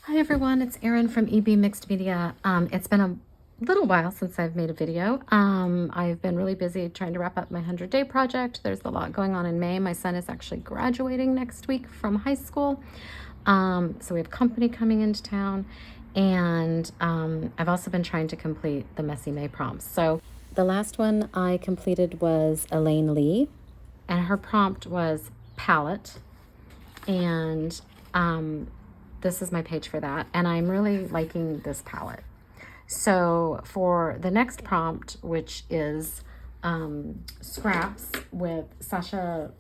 Hi everyone, it's Erin from EB Mixed Media. It's been a little while since I've made a video. I've been really busy trying to wrap up my 100-day project. There's a lot going on in May. My son is actually graduating next week from high school. So we have company coming into town, and I've also been trying to complete the Messy May prompts. So the last one I completed was Elaine Lee, and her prompt was palette, and this is my page for that, and I'm really liking this palette. So for the next prompt, which is scraps with Sasha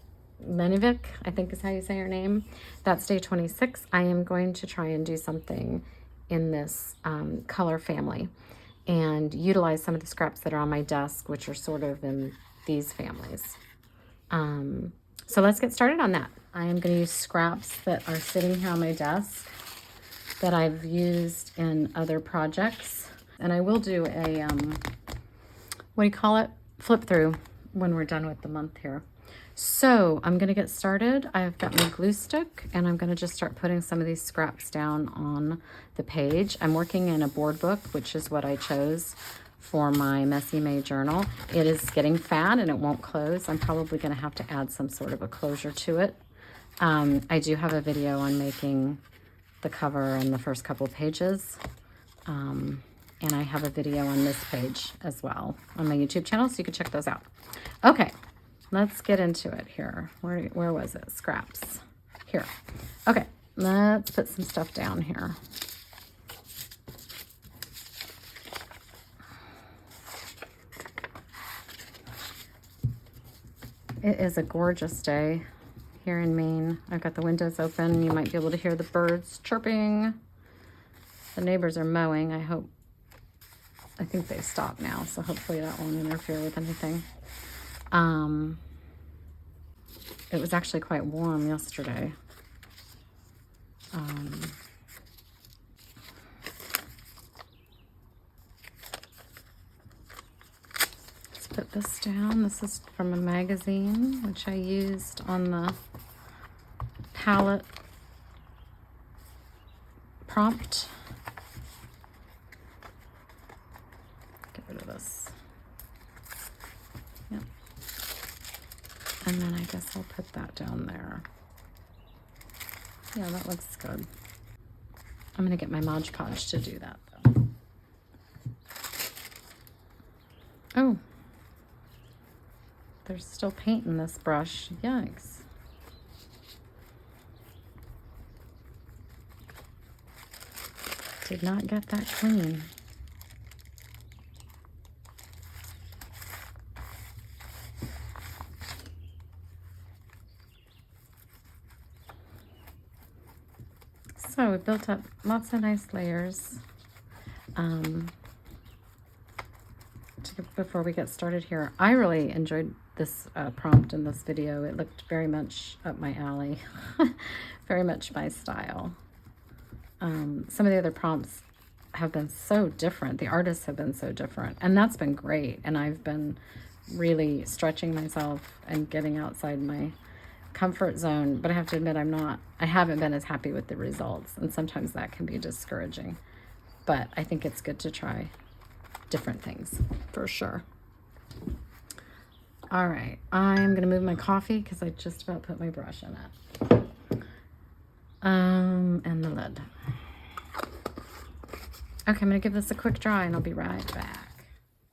Lenovic, I think is how you say her name, that's day 26. I am going to try and do something in this color family and utilize some of the scraps that are on my desk, which are sort of in these families. So let's get started on that. I am going to use scraps that are sitting here on my desk that I've used in other projects. And I will do a, what do you call it? Flip through when we're done with the month here. So I'm going to get started. I've got my glue stick, and I'm going to just start putting some of these scraps down on the page. I'm working in a board book, which is what I chose for my Messy May journal. It is getting fat and it won't close. I'm probably going to have to add some sort of a closure to it. I do have a video on making the cover and the first couple pages. And I have a video on this page as well on my YouTube channel, so you can check those out. Okay, let's get into it here. Where was it? Scraps. Here. Okay, let's put some stuff down here. It is a gorgeous day here in Maine. I've got the windows open. You might be able to hear the birds chirping. The neighbors are mowing. I think they've stopped now, so hopefully that won't interfere with anything. It was actually quite warm yesterday. Let's put this down. This is from a magazine, which I used on the palette prompt. Get rid of this. Yep. And then I guess I'll put that down there. Yeah, that looks good. I'm gonna get my Mod Podge to do that though. Oh, there's still paint in this brush. Yikes. Did not get that clean. So we built up lots of nice layers. Before we get started here, I really enjoyed this prompt in this video. It looked very much up my alley, very much my style. Some of the other prompts have been so different. The artists have been so different, and that's been great. And I've been really stretching myself and getting outside my comfort zone, but I have to admit I haven't been as happy with the results, and sometimes that can be discouraging. But I think it's good to try different things for sure. All right, I'm gonna move my coffee because I just about put my brush in it. And the lid. Okay, I'm gonna give this a quick dry and I'll be right back.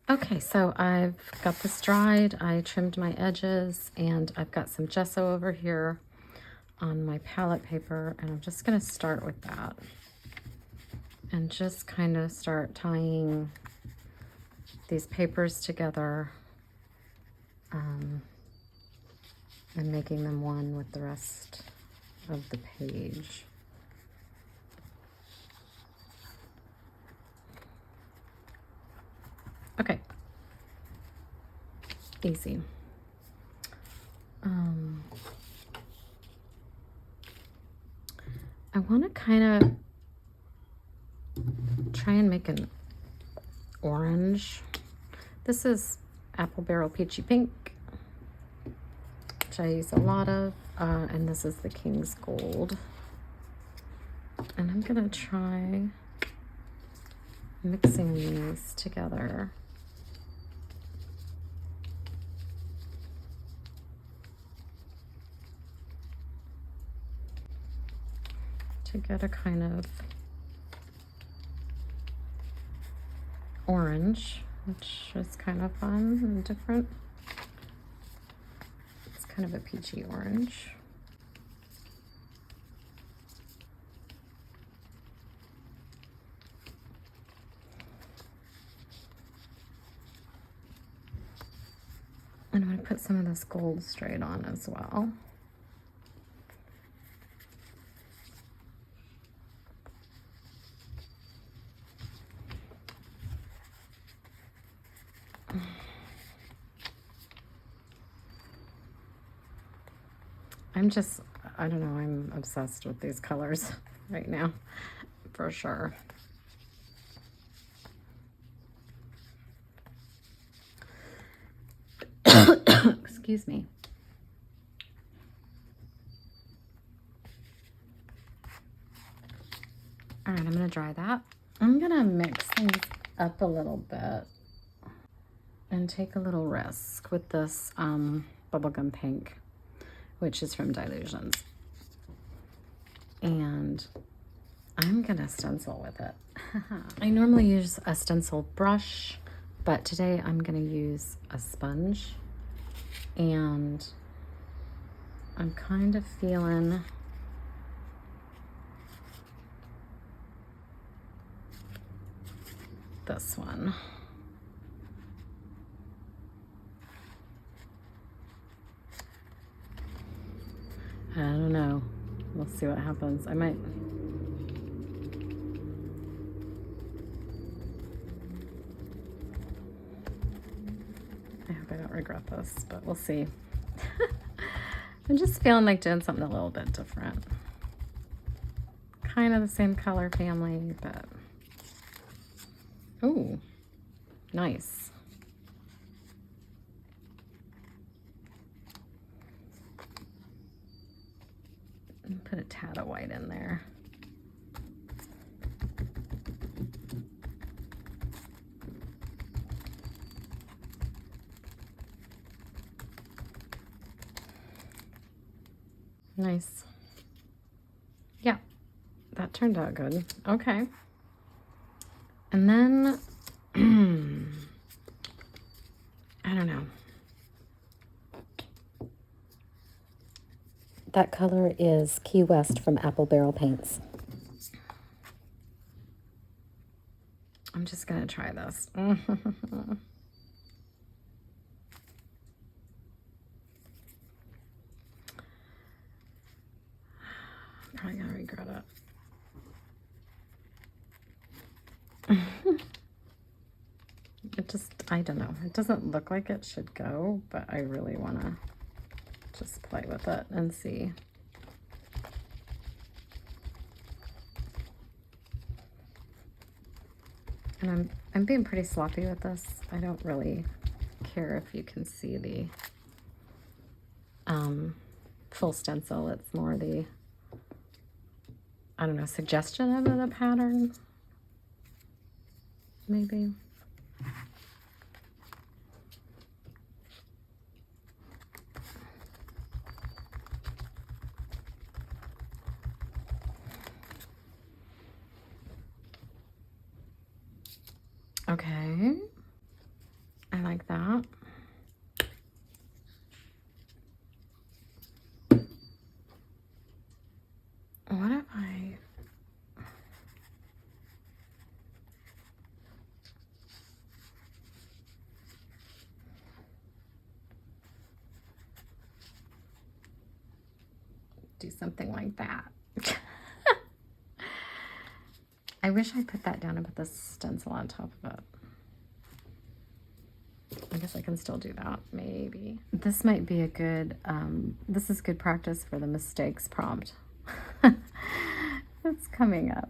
Okay, so I've got this dried. I trimmed my edges, and I've got some gesso over here on my palette paper, and I'm just gonna start with that and just kind of start tying these papers together and making them one with the rest of the page. Okay, easy. I want to kind of try and make an orange. This is Apple Barrel Peachy Pink, which I use a lot of, and this is the King's Gold. And I'm gonna try mixing these together. To get a kind of orange, which is kind of fun and different. It's kind of a peachy orange. And I'm going to put some of this gold straight on as well. I don't know, I'm obsessed with these colors right now, for sure. Excuse me. All right, I'm gonna dry that. I'm gonna mix things up a little bit and take a little risk with this bubblegum pink, which is from Dilutions. And I'm gonna stencil with it. I normally use a stencil brush, but today I'm gonna use a sponge. And I'm kind of feeling this one. I don't know. We'll see what happens. I might. I hope I don't regret this, but we'll see. I'm just feeling like doing something a little bit different. Kind of the same color family, but. Ooh, nice. And put a tad of white in there. Nice. Yeah, that turned out good. Okay. And then, I don't know. That color is Key West from Apple Barrel Paints. I'm just gonna try this. Probably gonna regret it. It just, I don't know. It doesn't look like it should go, but I really wanna just play with it and see. And I'm being pretty sloppy with this. I don't really care if you can see the full stencil. It's more the, I don't know, suggestion of the pattern, maybe. Okay, I like that. What if I do something like that? I wish I put that down and put the stencil on top of it. I guess I can still do that, maybe. This might be a good, this is good practice for the mistakes prompt. It's coming up,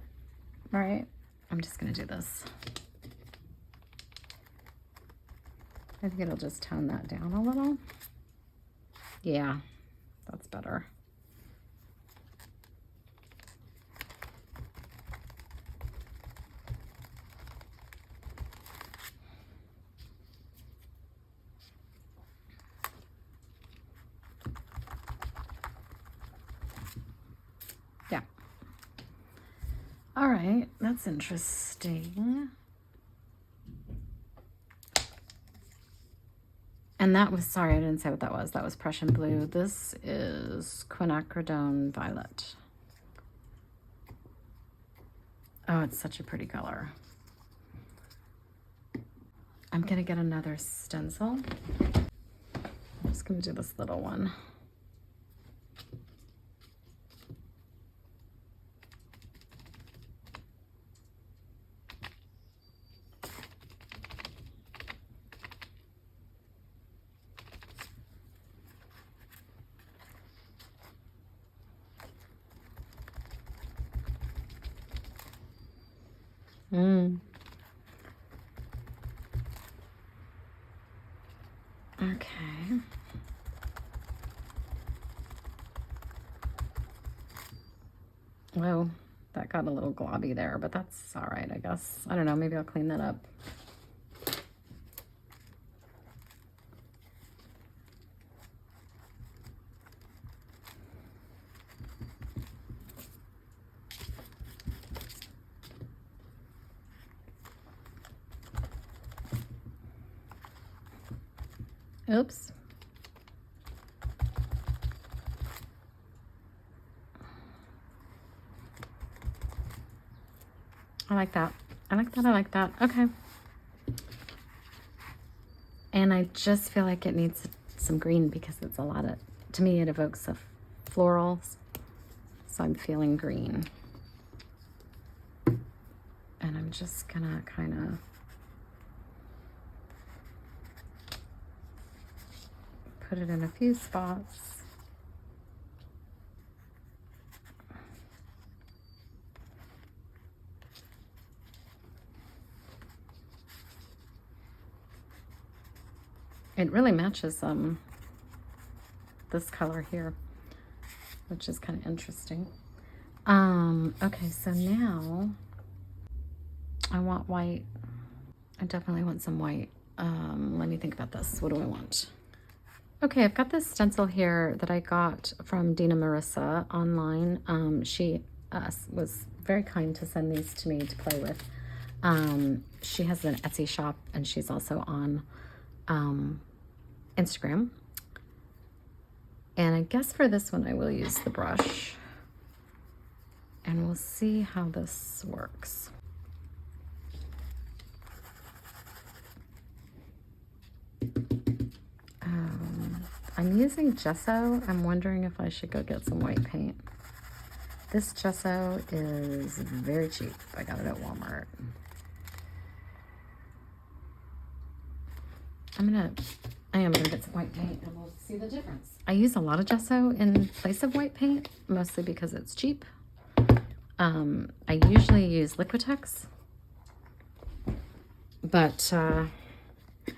right? I'm just gonna do this. I think it'll just tone that down a little. Yeah, that's better. All right, that's interesting. And that was, sorry, I didn't say what that was. That was Prussian blue. This is quinacridone violet. Oh, it's such a pretty color. I'm gonna get another stencil. I'm just gonna do this little one. Okay. Well, that got a little globby there, but that's all right, I guess. I don't know, maybe I'll clean that up. Oops. I like that. I like that. I like that. Okay. And I just feel like it needs some green because it's a lot of, to me, it evokes of florals. So I'm feeling green. And I'm just gonna kind of put it in a few spots. It really matches this color here, which is kind of interesting. Okay, so now I want white. I definitely want some white. Let me think about this. What do I want? Okay, I've got this stencil here that I got from Dina Marissa online. She was very kind to send these to me to play with. She has an Etsy shop and she's also on Instagram. And I guess for this one I will use the brush. And we'll see how this works. I'm using gesso. I'm wondering if I should go get some white paint. This gesso is very cheap. I got it at Walmart. I am gonna get some white paint and we'll see the difference. I use a lot of gesso in place of white paint, mostly because it's cheap. I usually use Liquitex, but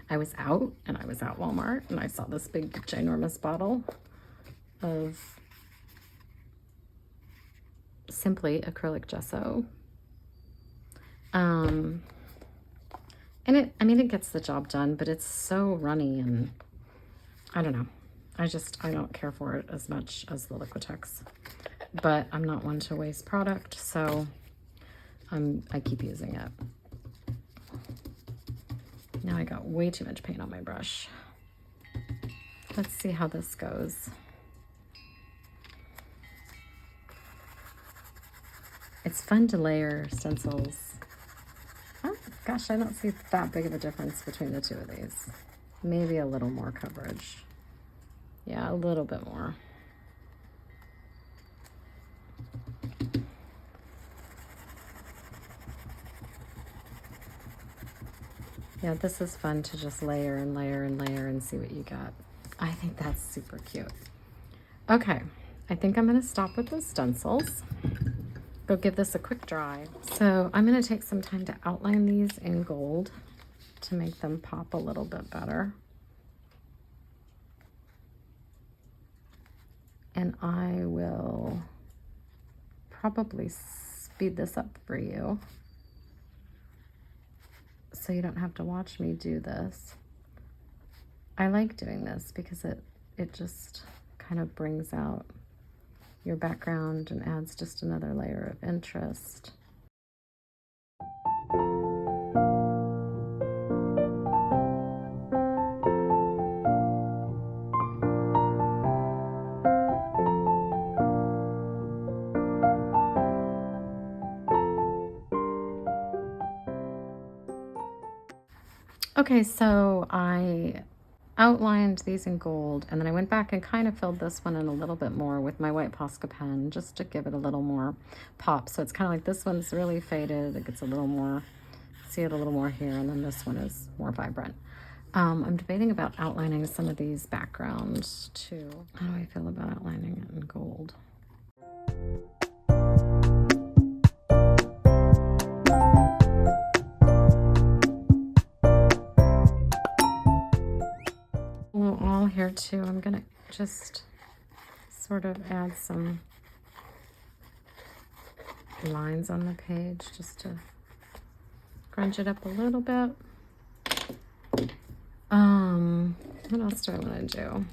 I was out at Walmart and I saw this big ginormous bottle of simply acrylic gesso. And it gets the job done, but it's so runny and I don't know. I don't care for it as much as the Liquitex, but I'm not one to waste product, so I keep using it. Now I got way too much paint on my brush. Let's see how this goes. It's fun to layer stencils. Oh, gosh, I don't see that big of a difference between the two of these. Maybe a little more coverage. Yeah, a little bit more. Yeah, this is fun to just layer and layer and layer and see what you got. I think that's super cute. Okay, I think I'm gonna stop with the stencils. Go give this a quick dry. So I'm gonna take some time to outline these in gold to make them pop a little bit better. And I will probably speed this up for you so you don't have to watch me do this. I like doing this because it just kind of brings out your background and adds just another layer of interest. Okay, so I outlined these in gold, and then I went back and kind of filled this one in a little bit more with my white Posca pen just to give it a little more pop. So it's kind of like this one's really faded. It gets a little more, see it a little more here, and then this one is more vibrant. I'm debating about outlining some of these backgrounds too. How do I feel about outlining it in gold? A little all here too. I'm gonna just sort of add some lines on the page just to grunge it up a little bit. What else do I want to do?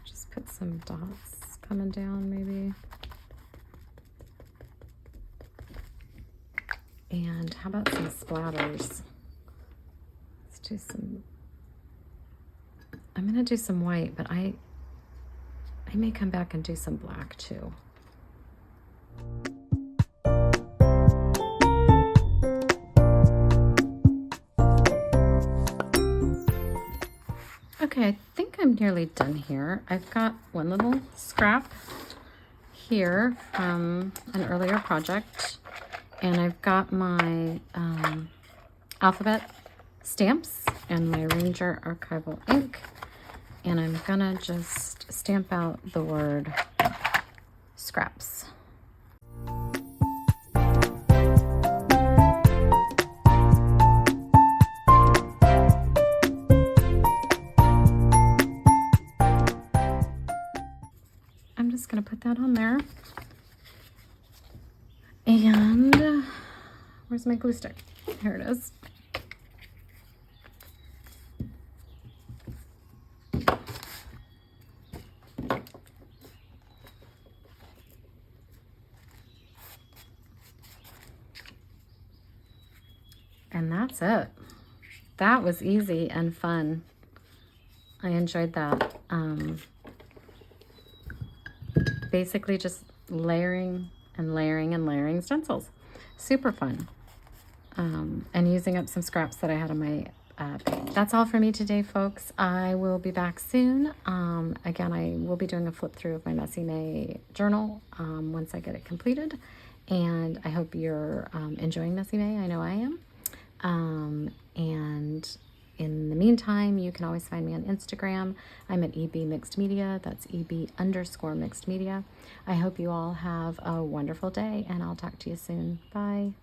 Just put some dots coming down maybe. And how about some splatters? Let's do some, I'm gonna do some white, but I may come back and do some black too. Okay, I think I'm nearly done here. I've got one little scrap here from an earlier project, and I've got my alphabet stamps and my Ranger archival ink, and I'm gonna just stamp out the word scraps. I'm just gonna put that on there. And where's my glue stick? Here it is. And that's it. That was easy and fun. I enjoyed that. Basically just layering and layering and layering stencils. Super fun. And using up some scraps that I had on my page. That's all for me today, folks. I will be back soon. Again, I will be doing a flip through of my Messy May journal once I get it completed. And I hope you're enjoying Messy May. I know I am. And in the meantime, you can always find me on Instagram. I'm at EB Mixed Media. That's EB_Mixed Media. I hope you all have a wonderful day, and I'll talk to you soon. Bye.